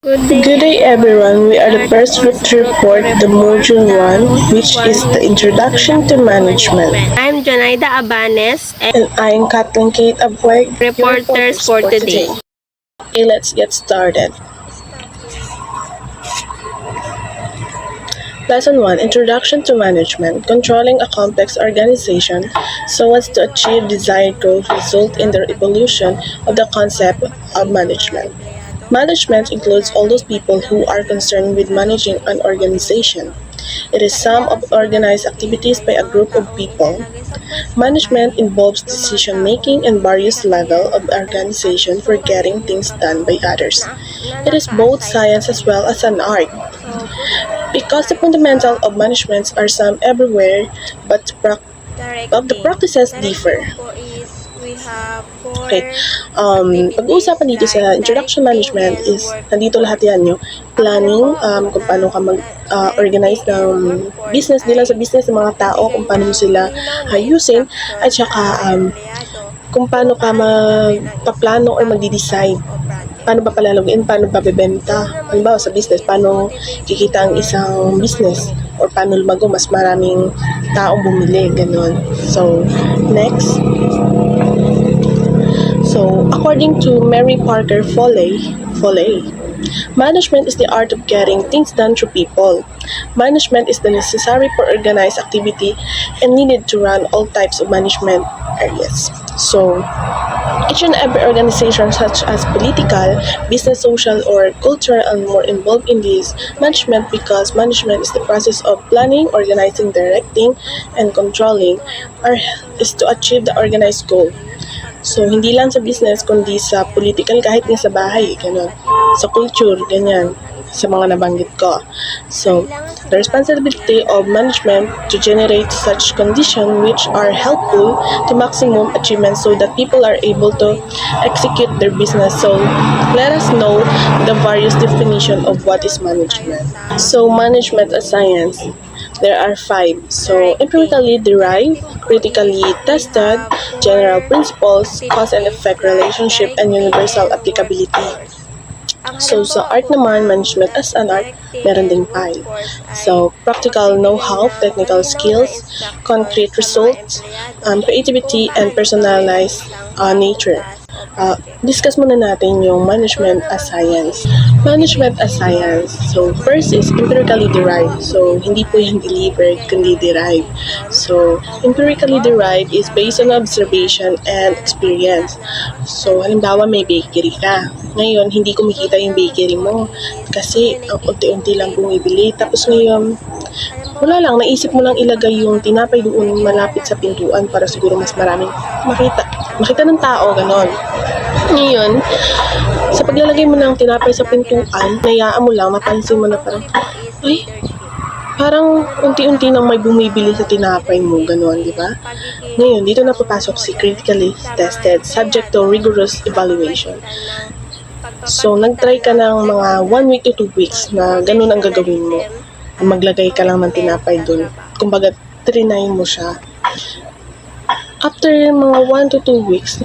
Good day everyone, we are the first group to report the Module 1, which is the Introduction to Management. I'm Jonaida Abanes and And I am Kathleen Kate Abweg, your reporters for today. Okay, let's get started. Lesson 1, Introduction to Management. Controlling a complex organization so as to achieve desired growth result in the evolution of the concept of management. Management includes all those people who are concerned with managing an organization. It is sum of organized activities by a group of people. Management involves decision making and various levels of organization for getting things done by others. It is both science as well as an art. Because the fundamentals of management are some everywhere, but the practices differ. Okay. Pag-uusapan dito sa introduction management is, nandito lahat yan yung planning, kung paano ka mag-organize ng business nila sa business ng mga tao, kung paano mo sila ayusin, at saka kung paano ka magpaplano or magdi-decide. Paano ba palalaguin, paano ba bebenta. Halimbawa sa business, paano kikita ang isang business or paano lumago, mas maraming taong bumili, ganun. So, next. So, according to Mary Parker Foley, management is the art of getting things done through people. Management is the necessary for organized activity and needed to run all types of management areas. So, each and every organization such as political, business, social, or cultural are more involved in this management because management is the process of planning, organizing, directing, and controlling is to achieve the organized goal. So, hindi lang sa business, kundi sa political, kahit nga sa bahay, gano'n. Sa culture, ganyan, sa mga nabanggit ko. So, the responsibility of management to generate such conditions which are helpful to maximum achievement so that people are able to execute their business. So, let us know the various definition of what is management. So, management as science. There are 5. So, empirically derived, critically tested, general principles, cause and effect relationship, and universal applicability. So, sa art naman, management as an art, meron ding 5. So, practical know-how, technical skills, concrete results, creativity, and personalized nature. Discuss muna natin yung management as science. Management as science. So, first is empirically derived. So, hindi po yung delivered, kundi derived. So, empirically derived is based on observation and experience. So, halimbawa may bakery ka. Ngayon, hindi kumikita yung bakery mo kasi ang unti-unti lang bumibili. Tapos ngayon, wala lang, naisip mo lang ilagay yung tinapay doon malapit sa pintuan para siguro mas maraming makita ng tao, ganon. Ngayon, sa paglalagay mo ng tinapay sa pintuan, nayaan mo lang, mapansin mo na parang unti-unti nang may bumibili sa tinapay mo, ganon, di ba? Ngayon, dito na papasok si critically tested, subject to rigorous evaluation. So, nag-try ka ng mga 1 week to 2 weeks na ganun ang gagawin mo. Maglagay ka lang ng tinapay dun. Kumbaga, trinay mo siya. After mga 1 to 2 weeks,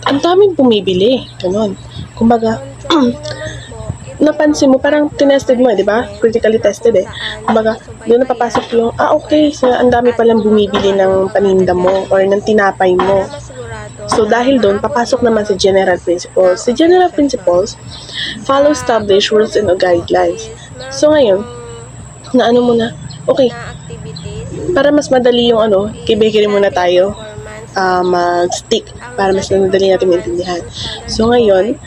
ang daming bumibili. Ganun. Kumbaga, napansin mo, parang tinested mo, di ba? Critically tested eh. Kumbaga, doon napapasok yung, okay, so ang dami palang bumibili ng paninda mo or ng tinapay mo. So, dahil doon, papasok naman sa general principles. Sa general principles, follow established rules and guidelines. So, ngayon, naano mo na, okay, para mas madali yung kay bakery muna tayo mag-stick para mas madali natin maintindihan. So, ngayon,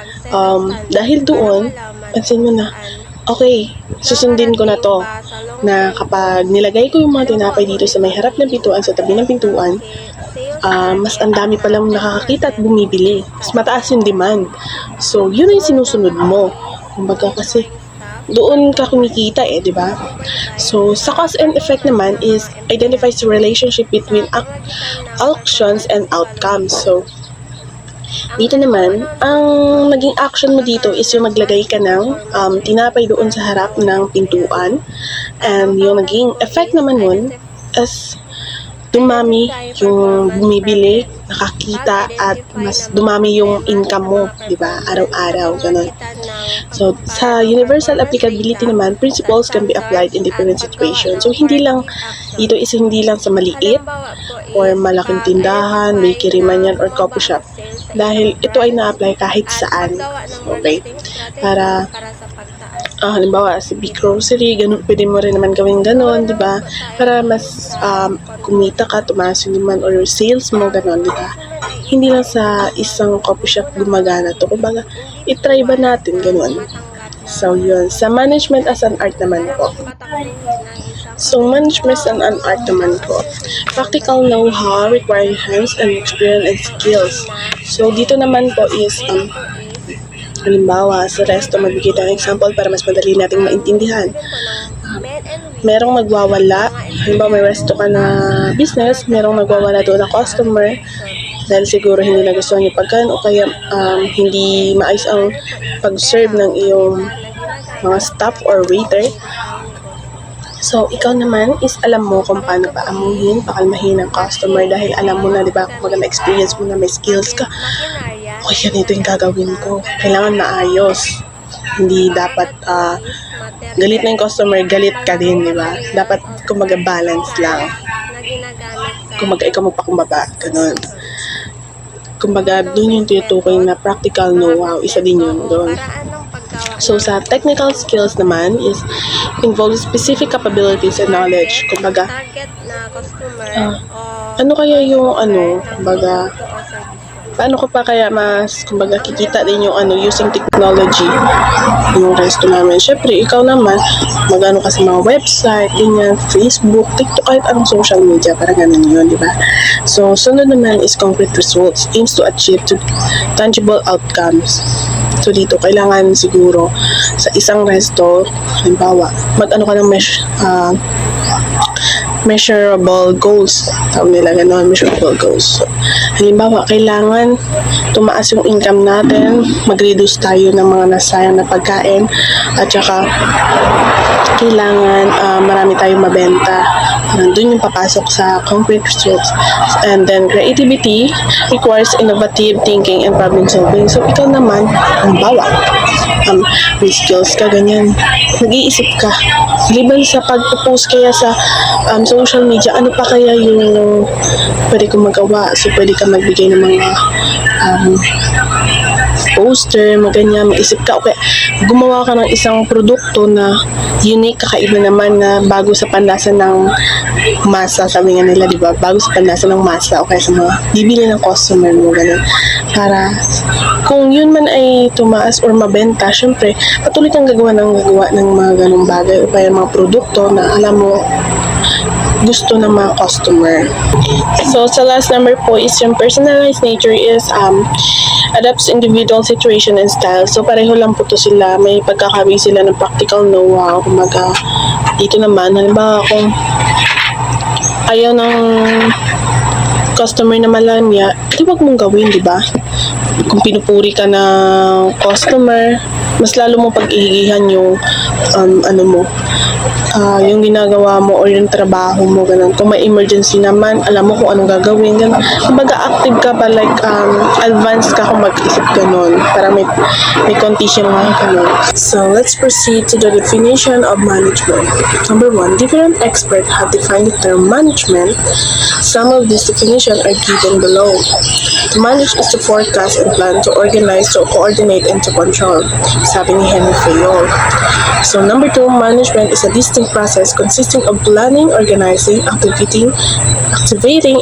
dahil doon, pansin mo na, okay, susundin ko na to na kapag nilagay ko yung mga tinapay dito sa may harap ng pintuan, sa tabi ng pintuan, mas ang dami palang nakakakita at bumibili. Mas mataas yung demand. So, yun yung sinusunod mo. Kumbaga kasi, doon ka kumikita di ba? So, sa cause and effect naman is identifies the relationship between actions and outcomes. So, dito naman, ang naging action mo dito is yung maglagay ka ng tinapay doon sa harap ng pintuan. And yung naging effect naman nun is dumami yung bumibili, kumita at mas dumami yung income mo, di ba? Araw-araw, ganun. So, sa universal applicability naman, principles can be applied in different situations. So, hindi lang sa maliit or malaking tindahan, bakery man yan, or coffee shop. Dahil ito ay na-apply kahit saan. Okay? Para halimbawa, sa big grocery, ganun, pwede mo rin naman gawin ganun, di ba? Para mas kumita ka, tumaas yung demand or sales mo, ganun, di ba? Hindi lang sa isang coffee shop gumagana to. Kumbaga, itry ba natin, ganun. So, yun. Sa management as an art naman po. So, management as an art naman po. Practical know-how requiring hands and experience and skills. So, dito naman po is, halimbawa, sa resto, magbigay tayo ng example para mas madali nating maintindihan. Merong magwawala, halimbawa may resto ka na business, merong magwawala doon na customer dahil siguro hindi nagustuhan yung pagkain o kaya hindi maayos ang pag-serve ng iyong mga staff or waiter. So, ikaw naman is alam mo kung paano paamuhin, pakalmahin ang customer dahil alam mo na, di ba, maganda experience mo na may skills ka. Okay, ganito yung gagawin ko. Kailangan maayos. Hindi dapat galit na yung customer, galit ka din, di ba? Dapat kumaga balance lang. Kumaga ikaw magpakumbaba, ganun. Kumbaga, doon yung tinutukoy na practical know-how. Isa din yun doon. So, sa technical skills naman is involves specific capabilities and knowledge. Kumbaga, ano kaya yung kumbaga, paano ko pa kaya mas, kumbaga, kikita din yung using technology yung resto namin. Syempre, ikaw naman, magano ka sa mga website, ganyan, Facebook, TikTok, kahit anong social media, para ganun yun, di ba? So, sunod naman is concrete results, aims to achieve tangible outcomes. So, dito, kailangan siguro sa isang resto, halimbawa, mag-ano ka ng measurable goals. Tawag nila gano'n, measurable goals. So, halimbawa, kailangan tumaas yung income natin, mag-reduce tayo ng mga nasayang na pagkain, at saka kailangan marami tayong mabenta. Doon yung papasok sa concrete results. And then, creativity requires innovative thinking and problem solving. So, ikaw naman, halimbawa, may skills ka, ganyan, nag-iisip ka. Liban sa pag-post kaya sa social media, ano pa kaya yung pwede kong magawa? So, pwede ka magbigay ng mga poster, maganyan, maisip ka, okay, gumawa ka ng isang produkto na unique, kakaiba naman na bago sa panlasa ng masa, sabi nga nila, di ba? Bago sa panlasa ng masa, okay, sa mga bibili ng customer mo, ganun. Para, kung yun man ay tumaas or mabenta, syempre, patuloy kang gagawa ng mga ganung bagay o kaya mga produkto na alam mo, gusto ng mga customer. So, sa last number po is yung personalized nature is adapts individual situation and style. So, pareho lang po to sila. May pagkakabi sila ng practical know-how. Kumaga, dito naman, halimbawa kung ayaw ng customer na malamya, di wag mong gawin, di ba? Kung pinupuri ka ng customer, mas lalo mo pag-iigihan yung yung ginagawa mo or yung trabaho mo, ganun. Kung may emergency naman, alam mo kung anong gagawin, ganun. Kumbaga active ka pa, like advanced ka kung mag-isip ganun, para may konti siyang mga ganun. So, let's proceed to the definition of management. Number 1, different experts have defined the term management. Some of these definitions are given below. To manage is to forecast and plan, to organize, to coordinate, and to control. Sabi ni Henry Fayol. So, number 2, management is a distinct process consisting of planning, organizing, activating,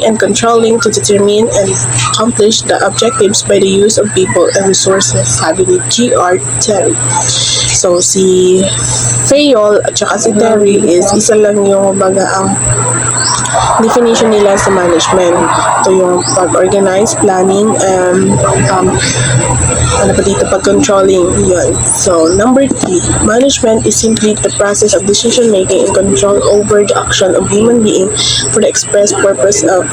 and controlling to determine and accomplish the objectives by the use of people and resources, sabi ni G.R. Terry. So, si Fayol at saka si Terry is isa lang yung ang definition nila sa management. Ito yung pag-organize, planning, and pag-controlling. Yun. So, number 3, management is simply the process of decision-making and control over the action of human being for the express purpose of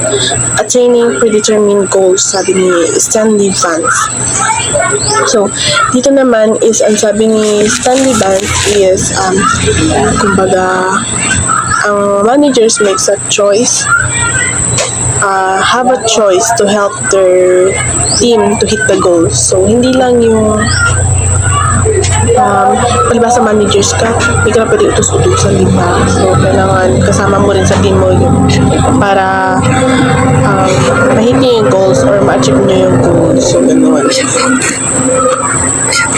attaining predetermined goals, sabi ni Stanley Vance. So, dito naman is, ang sabi ni Stanley Vance is, kumbaga, ang managers makes a choice have a choice to help their team to hit the goal. So, hindi lang yung diba sa managers ka, hindi ka na pwede utos-utusan, diba? So, kailangan kasama mo rin sa team mo yun para ma-hit nyo yung goals or ma-achieve nyo yung goals. So, ganoon.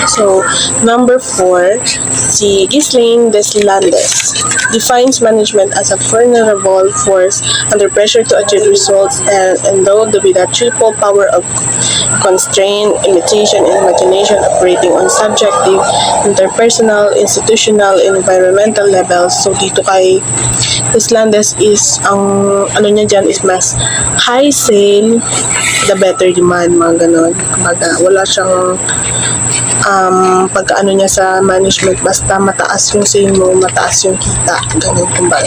So, number 4, si Ghislaine Deslandes defines management as a vulnerable force under pressure to achieve results and endowed with a triple power of constraint, imitation, and imagination operating on subjective, interpersonal, institutional, and environmental levels. So, dito kay Deslandes is, ang ano niya dyan is mas high sale, the better demand, mga ganon. Kumbaga, wala siyang pagkaano niya sa management, basta mataas yung sale mo, mataas yung kita, ganun kumbaga.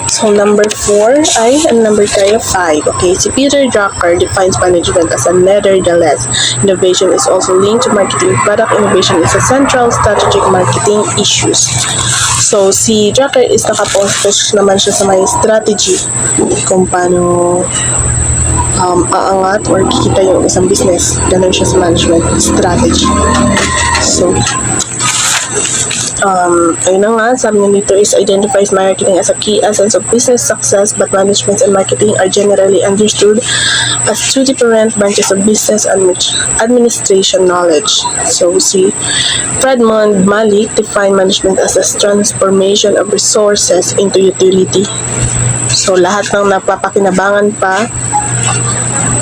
So, number 4 ay, and number 5, okay, si Peter Drucker defines management as a nevertheless. Innovation is also linked to marketing. Product innovation is a central strategic marketing issues. So, si Drucker is nakapost naman siya sa may strategy kung paano aangat or kikita yung isang business. Ganun siya sa management strategy. So, ayun na nga, sabi niya dito is identifies marketing as a key essence of business success, but management and marketing are generally understood as two different branches of business and administration knowledge. So, si Fredmond Malik defined management as a transformation of resources into utility. So, lahat ng napapakinabangan pa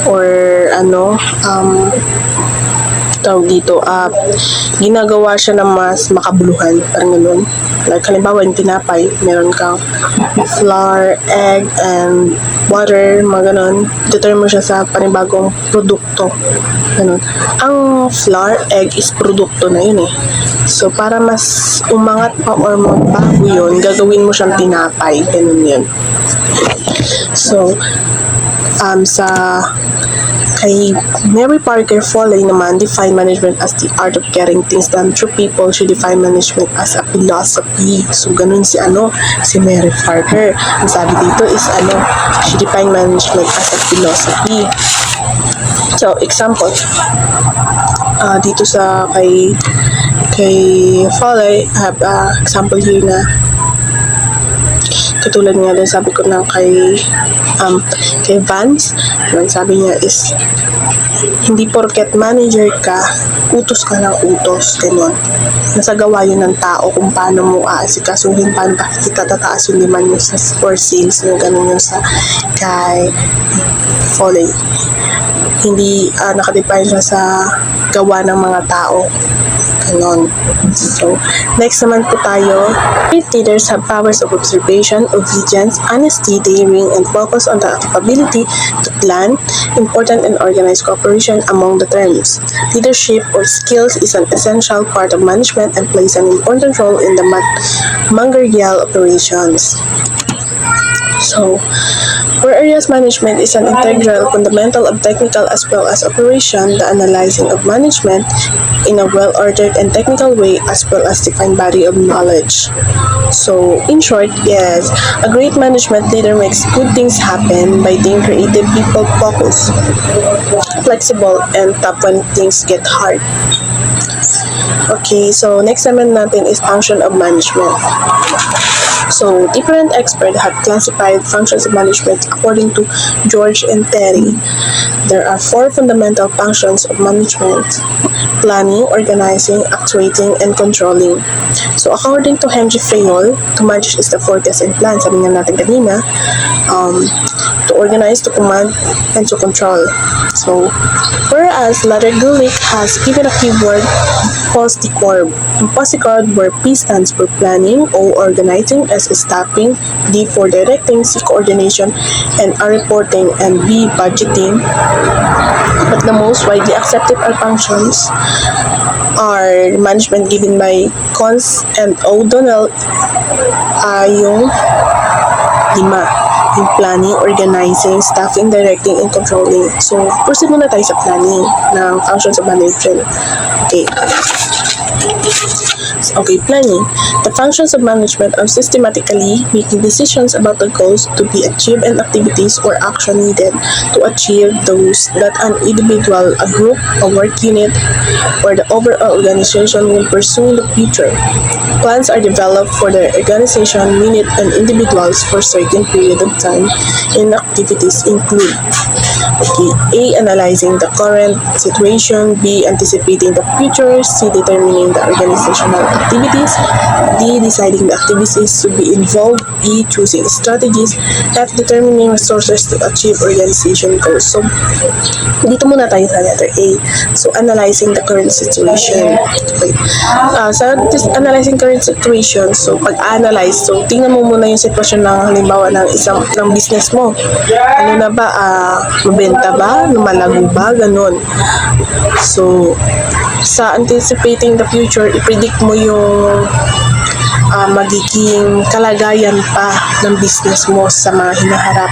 or tawag dito, ginagawa siya na mas makabuluhan, parang ganun. Like, halimbawa, yung tinapay, meron kang flour, egg, and water, mga ganun. Determine mo siya sa panibagong produkto. Ganun. Ang flour, egg is produkto na yun eh. So, para mas umangat pa or magbago yun, gagawin mo siyang tinapay. Ganun yun. So, kay Mary Parker Foley naman, define management as the art of getting things done through people. She define management as a philosophy. So, ganun si Mary Parker. Ang sabi dito is she define management as a philosophy. So, example, dito sa kay Foley, I have example here na katulad nga din sabi ko na kay Vance, sabi niya is hindi porket manager ka, utos ka ng utos, gano'n. Nasa gawa yun ng tao kung paano mo aasikasuhin, paano kita tataas yung demand mo sa for sales, yung gano'n yung sa kay Foley. Hindi nakadepend siya sa gawa ng mga tao. Ganon. So, next naman po tayo. Great leaders have powers of observation, obedience, honesty, daring, and focus on the capability to plan, important and organized cooperation among the terms. Leadership or skills is an essential part of management and plays an important role in the managerial operations. So, whereas management is an integral, fundamental of technical as well as operation, the analyzing of management in a well-ordered and technical way as well as defined body of knowledge. So, in short, yes, a great management leader makes good things happen by being creative, people focused, flexible, and tough when things get hard. Okay, so next naman natin is function of management. So, different experts have classified functions of management according to George and Terry. There are 4 fundamental functions of management: planning, organizing, actuating, and controlling. So, according to Henry Fayol, to manage is to forecast and plan. Sabi nga natin kanina, to organize, to command, and to control. So, whereas Larry Gulick has given a keyword, POSICORB. In POSICORB, where P stands for planning, O organizing, S is staffing, D for directing, C coordination, and R reporting, and B budgeting. But the most widely accepted functions are management given by Cons and O'Donnell yung 5. Yung planning, organizing, staffing, directing, and controlling. So, proceed muna tayo sa planning ng functions of management. Okay. Okay, planning. The functions of management are systematically making decisions about the goals to be achieved and activities or action needed to achieve those that an individual, a group, a work unit, or the overall organization will pursue in the future. Plans are developed for the organization, unit, and individuals for certain period of time, and activities include okay, A. Analyzing the current situation. B. Anticipating the future. C. Determining the organizational activities. D. Deciding the activities to be involved. E. Choosing strategies. F. Determining resources to achieve organization goals. So, dito muna tayo sa letter A. So, analyzing the current situation. Okay. Sa analyzing current situation, so pag-analyze, so tingnan mo muna yung sitwasyon ng halimbawa ng business mo. Ano na ba, mabenta ba, lumalago ba, ganun. So, sa anticipating the future, i-predict mo yung magiging kalagayan pa ng business mo sa mga hinaharap,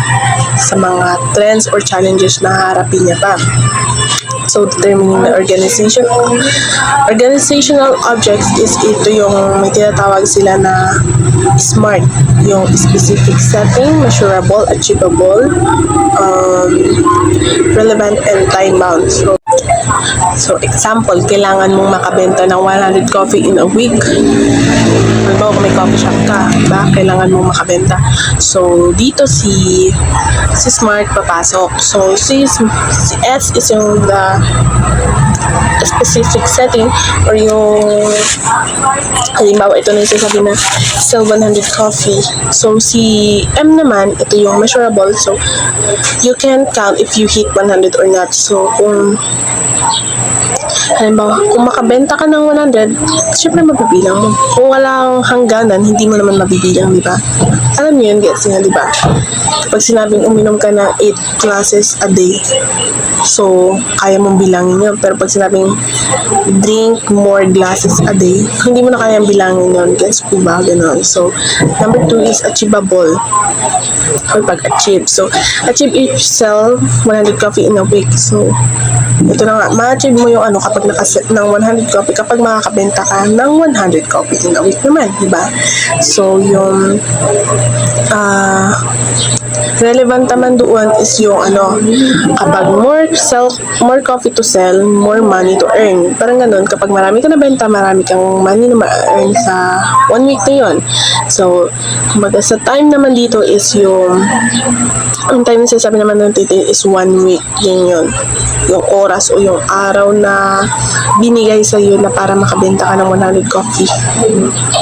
sa mga trends or challenges na haharapin niya pa. So, determining the organizational objects is ito yung may tinatawag sila na SMART. Yung specific setting, measurable, achievable, relevant, and time-bound. So, example, kailangan mong makabenta ng 100 coffee in a week. Halimbawa, kung may coffee shop ka, diba? Kailangan mong makabenta. So, dito si SMART papasok. So, si S is yung the specific setting or yung halimbawa ito na yung sasabi na sell 100 coffee. So, si M naman, ito yung measurable. So, you can count if you hit 100 or not. So, kung halimbawa, kung makabenta ka ng 100, syempre mabibilang mo. Kung walang hangganan, hindi mo naman mabibilang, di ba? Alam niyo yun, gets niyo, di ba? Pag sinabing uminom ka ng 8 glasses a day, so, kaya mong bilangin yun. Pero pag sinabing drink more glasses a day, hindi mo na kayang bilangin yun. Gets po ba? Ganon. So, number 2 is achievable. Or pag-achieve. So, achieve if sell 100 coffee in a week. So, ito na nga, ma-achieve mo yung kapag nakaset ng 100 coffee, kapag makakabenta ka ng 100 coffee in a week naman, di ba? So, yung relevant naman doon is yung kapag more coffee to sell, more money to earn. Parang ganun, kapag marami ka nabenta, marami kang money na ma-earn sa 1 week na yun. So, kumbaga sa time naman dito is ang time na sinasabi naman ng titi is 1 week, yun. Yung oras o yung araw na binigay sa iyo na para makabenta ka ng 100 coffee.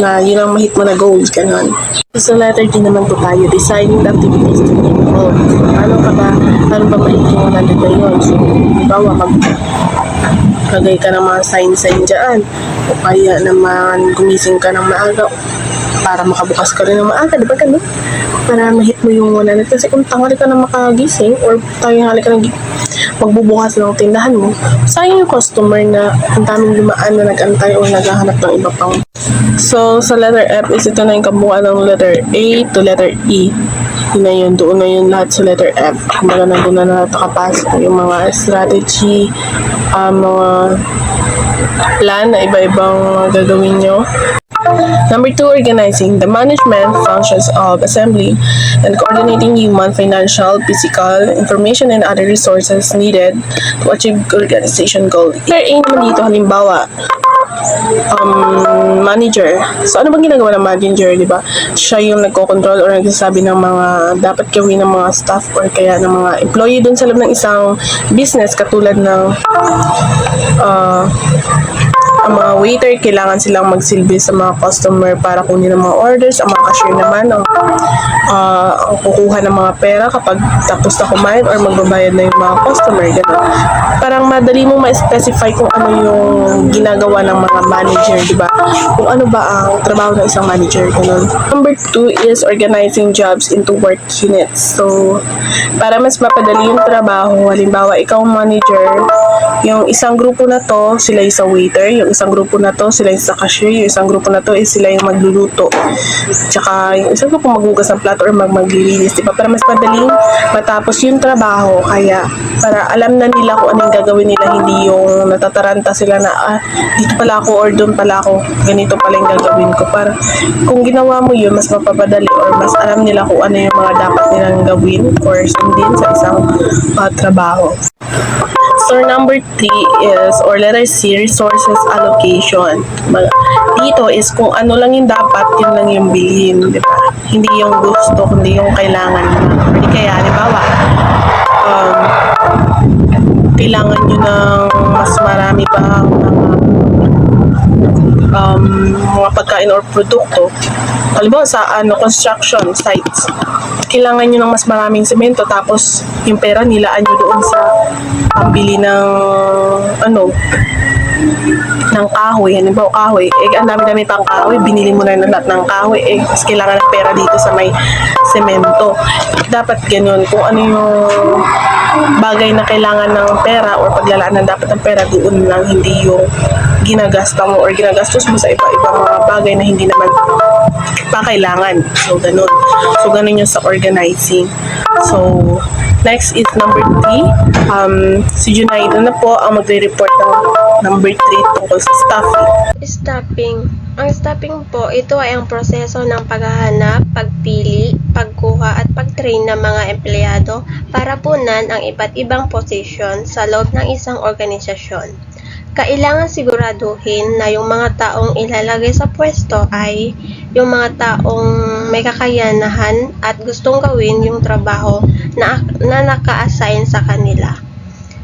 Na yun ang mahit mo na goal, ganun. Sa letter D naman po tayo, deciding the activities to be involved. Paano ba mahit yung 100 na yun? So, halimbawa, maglagay ka ng mga sign dyan. O kaya naman, gumising ka ng maaga para makabukas ka rin ng maaga. Diba ganun? Para mahit mo yung 100. Kasi kung tanghali ka na makagising or tanghali ka na magbubukas ng tindahan mo, sayang yung customer na ang daming dumaan na nag-antay o naghahanap ng iba pang. So, sa letter F is ito na yung kabuuan ng letter A to letter E. Yun na yun, doon na yun lahat sa letter F. Kumbaga nandun na nakapasok yung mga strategy, mga plan na iba-ibang gagawin nyo. Number 2, organizing the management functions of assembling and coordinating human, financial, physical, information, and other resources needed to achieve organization goal. Letter A naman dito, halimbawa, manager. So, ano bang ginagawa ng manager, di ba? Siya yung nagko-control or nagsasabi ng mga dapat gawin ng mga staff or kaya ng mga employee dun sa loob ng isang business, katulad ng ang mga waiter, kailangan silang magsilbi sa mga customer para kunin ang mga orders. Ang mga cashier naman ang kukuha ng mga pera kapag tapos na kumain or magbabayad na yung mga customer. Ganun. Parang madali mong ma-specify kung ano yung ginagawa ng mga manager, di ba? Kung ano ba ang trabaho ng isang manager. Ganun. Number 2 is organizing jobs into work units. So, para mas mapadali yung trabaho, halimbawa, ikaw manager, yung isang grupo na to, sila isa waiter, yung isang grupo na to, sila yung sa cashier, yung isang grupo na to is sila yung magluluto. Tsaka yung isang grupo maghugas ng plato or maglilinis, diba? Para mas madaling matapos yung trabaho, kaya para alam na nila kung anong gagawin nila, hindi yung natataranta sila na dito pala ako or doon pala ako, ganito pala yung gagawin ko. Para kung ginawa mo yun, mas mapapadali or mas alam nila kung ano yung mga dapat nilang gawin or sundin sa isang trabaho. So, number 3 is, or letter C, resources allocation. Dito is kung ano lang yung dapat, yun lang yung bilhin, di ba? Hindi yung gusto, kundi yung kailangan. Hindi kaya, di ba, kailangan nyo ng mas marami pa mga pagkain or produkto. Halimbawa sa construction sites, kailangan nyo ng mas maraming semento, tapos yung pera nilaan nyo doon sa pambili ng ng kahoy. Halimbawa kahoy, ang dami-dami pang kahoy, binili mo na lahat ng kahoy, mas kailangan ng pera dito sa may semento. Dapat ganun, kung ano yung bagay na kailangan ng pera or paglalaan ng dapat ng pera, doon lang, hindi yung ginagasta mo or ginagastos mo sa iba-ibang mga bagay na hindi naman pa kailangan. So, ganun. So, ganun yung sa organizing. So, next is number 3. Si Junaida na po ang magre-report ng number 3 tungkol sa staffing. Staffing. Ang staffing po, ito ay ang proseso ng paghahanap, pagpili, pagkuha at pag-train ng mga empleyado para punan ang iba't ibang posisyon sa loob ng isang organisasyon. Kailangan siguraduhin na yung mga taong ilalagay sa pwesto ay yung mga taong may kakayanahan at gustong gawin yung trabaho na naka-assign sa kanila.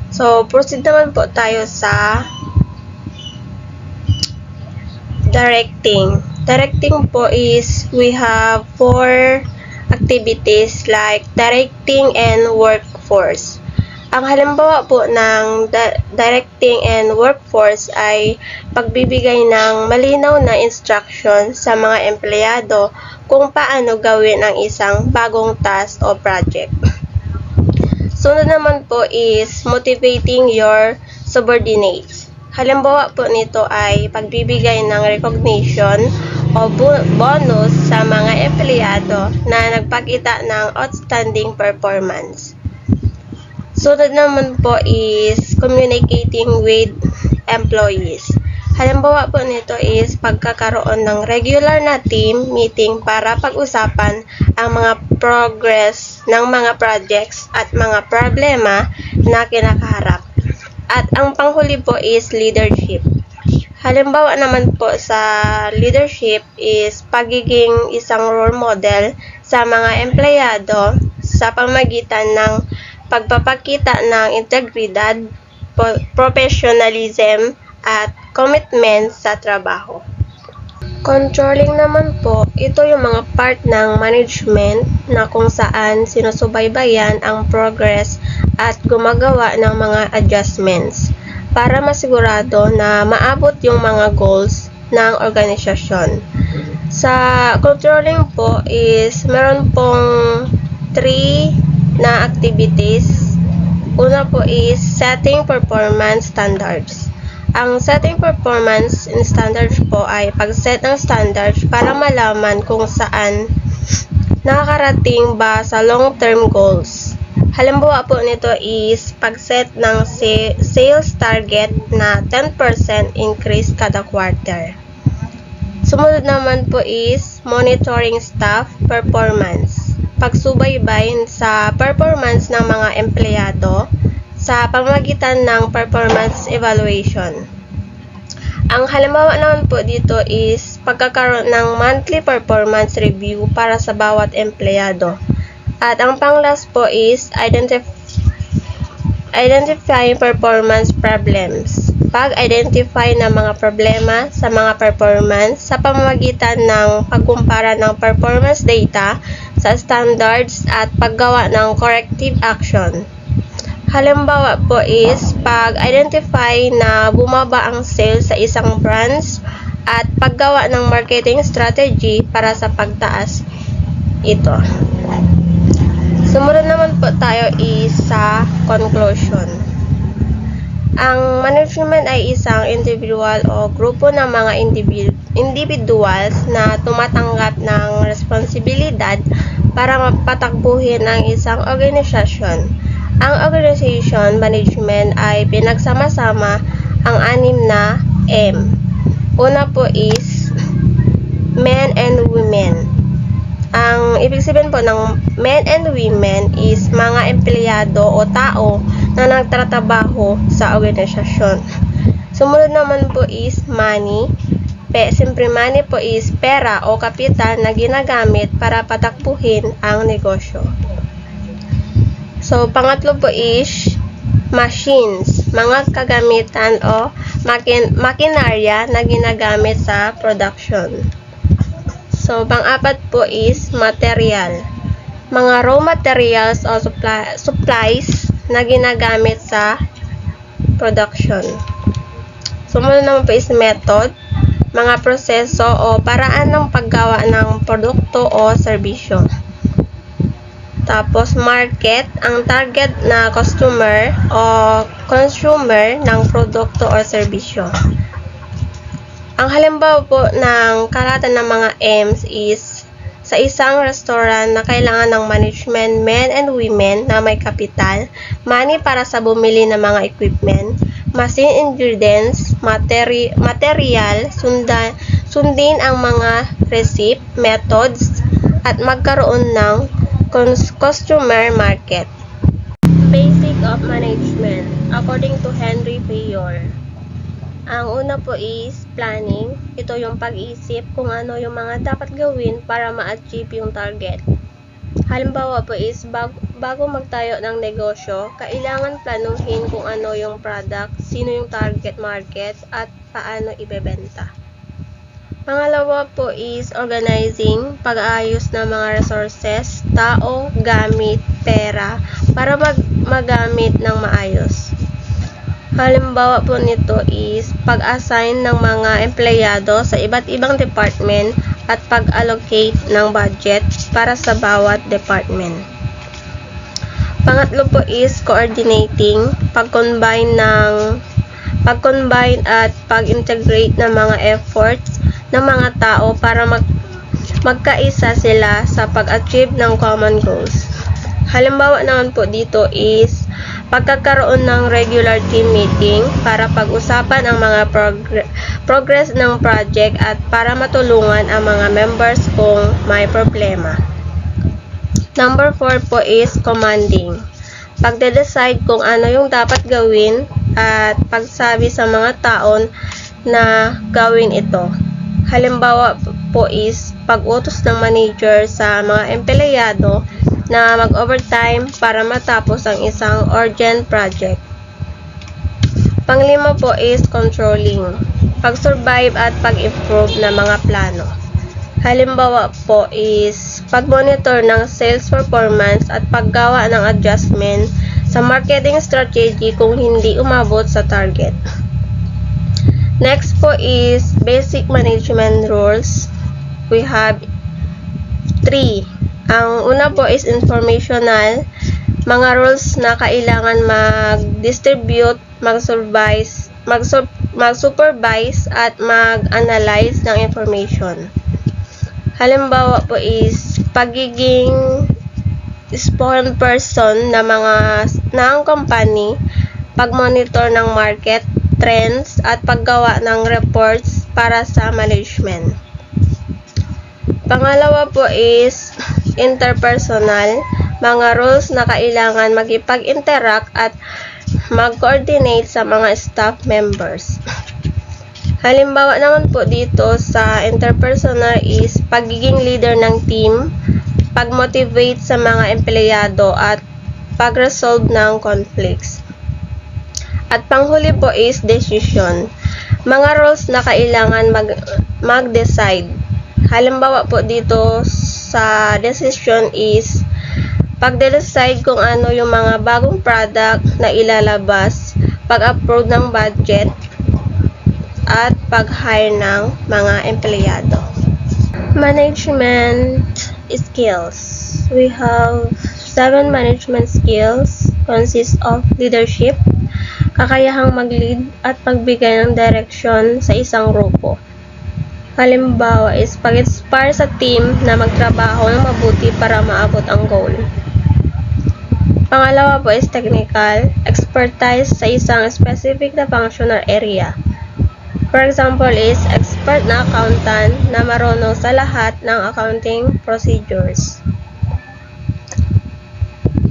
So, proceed naman po tayo sa directing. Directing po is we have 4 activities like directing and workforce. Ang halimbawa po ng directing and workforce ay pagbibigay ng malinaw na instruction sa mga empleyado kung paano gawin ang isang bagong task o project. Sunod naman po is motivating your subordinates. Halimbawa po nito ay pagbibigay ng recognition o bonus sa mga empleyado na nagpakita ng outstanding performance. Sunod naman po is communicating with employees. Halimbawa po nito is pagkakaroon ng regular na team meeting para pag-usapan ang mga progress ng mga projects at mga problema na kinakaharap. At ang panghuli po is leadership. Halimbawa naman po sa leadership is pagiging isang role model sa mga empleyado sa pamamagitan ng pagpapakita ng integridad, professionalism, at commitment sa trabaho. Controlling naman po, ito yung mga part ng management na kung saan sinusubaybayan ang progress at gumagawa ng mga adjustments para masigurado na maabot yung mga goals ng organisasyon. Sa controlling po is meron pong 3 na activities. Una po is setting performance standards. Ang setting performance standards po ay pag-set ng standards para malaman kung saan nakakarating ba sa long-term goals. Halimbawa po nito is pag-set ng sales target na 10% increase kada quarter. Sumunod naman po is monitoring staff performance. Pagsubaybay sa performance ng mga empleyado sa pamamagitan ng performance evaluation. Ang halimbawa naman po dito is pagkakaroon ng monthly performance review para sa bawat empleyado. At ang panglas po is identifying performance problems. Pag-identify ng mga problema sa mga performance sa pamamagitan ng pagkumpara ng performance data sa standards at paggawa ng corrective action. Halimbawa po is pag-identify na bumaba ang sales sa isang branch at paggawa ng marketing strategy para sa pagtaas ito. Sumunod naman po tayo is sa conclusion. Ang management ay isang individual o grupo ng mga individuals na tumatanggap ng responsibilidad para mapatakbuhin ang isang organisasyon. Ang organization management ay pinagsama-sama ang 6 na M. Una po is men and women. Ang ibig sabihin po ng men and women is mga empleyado o tao na nagtatrabaho sa organisasyon. Sumunod naman po is money. Siyempre money po is pera o kapital na ginagamit para patakbuhin ang negosyo. So, pangatlo po is machines, mga kagamitan o makinarya na ginagamit sa production. So, pang-apat po is material. Mga raw materials o supplies na ginagamit sa production. Sumunod naman po is method, mga proseso o paraan ng paggawa ng produkto o serbisyo. Tapos, market, ang target na customer o consumer ng produkto o serbisyo. Ang halimbawa po ng kalahatan ng mga M's is sa isang restaurant na kailangan ng management, men and women na may kapital, money para sa bumili ng mga equipment, machine ingredients, material, sundin ang mga receipt, methods, at magkaroon ng customer market. Basic of management, according to Henry Fayol. Ang una po is planning. Ito yung pag-iisip kung ano yung mga dapat gawin para ma-achieve yung target. Halimbawa po is bago magtayo ng negosyo, kailangan planuhin kung ano yung product, sino yung target market, at paano ibebenta. Pangalawa po is organizing, pag-aayos ng mga resources, tao, gamit, pera, para magamit ng maayos. Halimbawa po nito is pag-assign ng mga empleyado sa iba't ibang department at pag-allocate ng budget para sa bawat department. Pangatlo po is coordinating, pag-combine at pag-integrate ng mga efforts ng mga tao para magkaisa sila sa pag-achieve ng common goals. Halimbawa naman po dito is pagkakaroon ng regular team meeting para pag-usapan ang mga progress ng project at para matulungan ang mga members kung may problema. Number 4 po is commanding. Pagde-decide kung ano yung dapat gawin at pagsabi sa mga taon na gawin ito. Halimbawa po is pag-utos ng manager sa mga empleyado na mag-overtime para matapos ang isang urgent project. Panglima po is controlling, pag-survive at pag-improve ng mga plano. Halimbawa po is pag-monitor ng sales performance at paggawa ng adjustment sa marketing strategy kung hindi umabot sa target. Next po is basic management rules. We have 3. Ang una po is informational, mga rules na kailangan mag-distribute, mag-supervise at mag-analyze ng information. Halimbawa po is pagiging spokesperson ng company, pag-monitor ng market trends at paggawa ng reports para sa management. Pangalawa po is interpersonal, mga rules na kailangan makipag-interact at mag-coordinate sa mga staff members. Halimbawa naman po dito sa interpersonal is pagiging leader ng team, pag-motivate sa mga empleyado at pag-resolve ng conflicts. At panghuli po is decision, mga rules na kailangan mag-decide. Halimbawa po dito sa decision is pag-decide kung ano yung mga bagong product na ilalabas, pag-approve ng budget, at pag-hire ng mga empleyado. Management skills. We have 7 management skills, consist of leadership, kakayahang mag-lead at pagbigay ng direksyon sa isang grupo. Halimbawa is pag-inspire sa team na magtrabaho ng mabuti para maabot ang goal. Pangalawa po is technical, expertise sa isang specific na function or area. For example is expert na accountant na marunong sa lahat ng accounting procedures.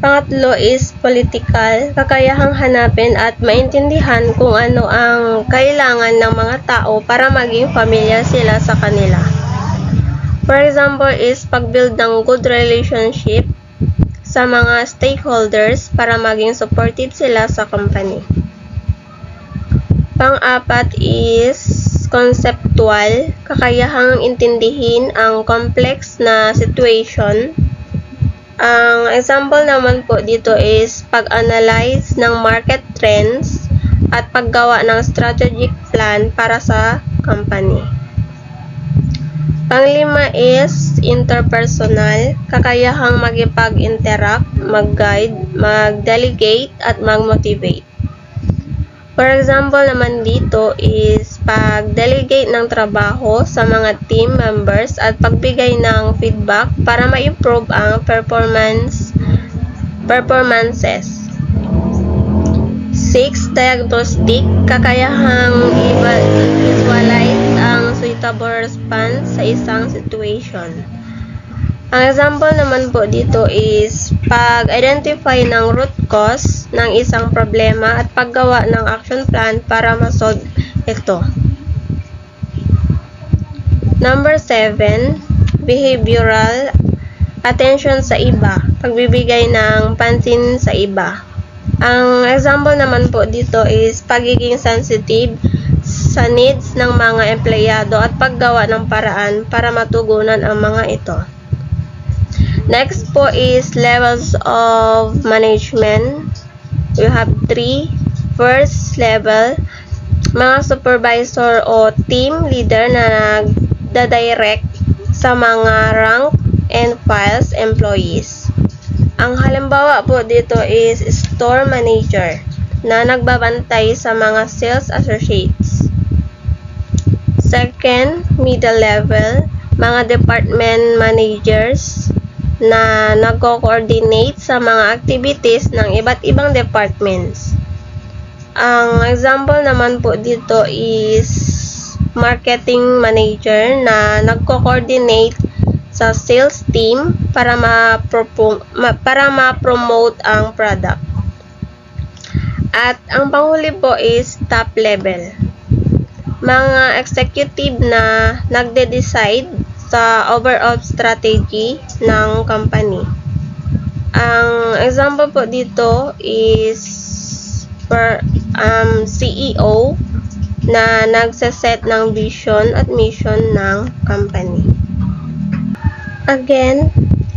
Pangatlo is political, kakayahang hanapin at maintindihan kung ano ang kailangan ng mga tao para maging familiar sila sa kanila. For example is pag-build ng good relationship sa mga stakeholders para maging supportive sila sa company. Pang-apat is conceptual, kakayahang intindihin ang complex na situation. Ang example naman po dito is pag-analyze ng market trends at paggawa ng strategic plan para sa company. Panglima is interpersonal, kakayahang makipag-interact, mag-guide, mag-delegate at mag-motivate. For example naman dito is pag-delegate ng trabaho sa mga team members at pagbigay ng feedback para ma-improve ang performances. 6. Diagnostic, kakayahang visualize ang suitable response sa isang situation. Ang example naman po dito is pag-identify ng root cause ng isang problema at paggawa ng action plan para ma-solve ito. Number 7, behavioral, attention sa iba, pagbibigay ng pansin sa iba. Ang example naman po dito is pagiging sensitive sa needs ng mga empleyado at paggawa ng paraan para matugunan ang mga ito. Next po is levels of management. We have 3. First level, mga supervisor o team leader na nagda-direct sa mga rank and files employees. Ang halimbawa po dito is store manager na nagbabantay sa mga sales associates. Second, middle level, mga department managers na nagko-coordinate sa mga activities ng iba't ibang departments. Ang example naman po dito is marketing manager na nagko-coordinate sa sales team para ma-promote ang product. At ang panghuli po is top level. Mga executive na nagde-decide sa overall strategy ng company. Ang example po dito is CEO na nagsaset ng vision at mission ng company. Again,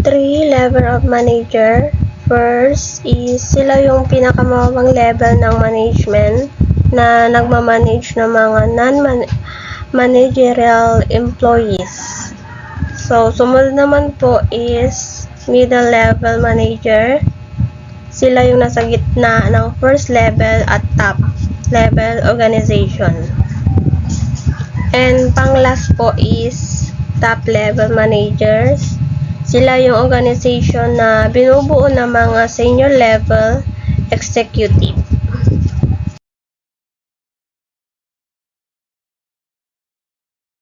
3 level of manager. First is sila yung pinakamababang level ng management na nagmamanage ng mga non-managerial employees. So, sumunod naman po is middle level manager. Sila yung nasa gitna ng first level at top level organization. And pang-last po is top level managers. Sila yung organization na binubuo ng mga senior level executive.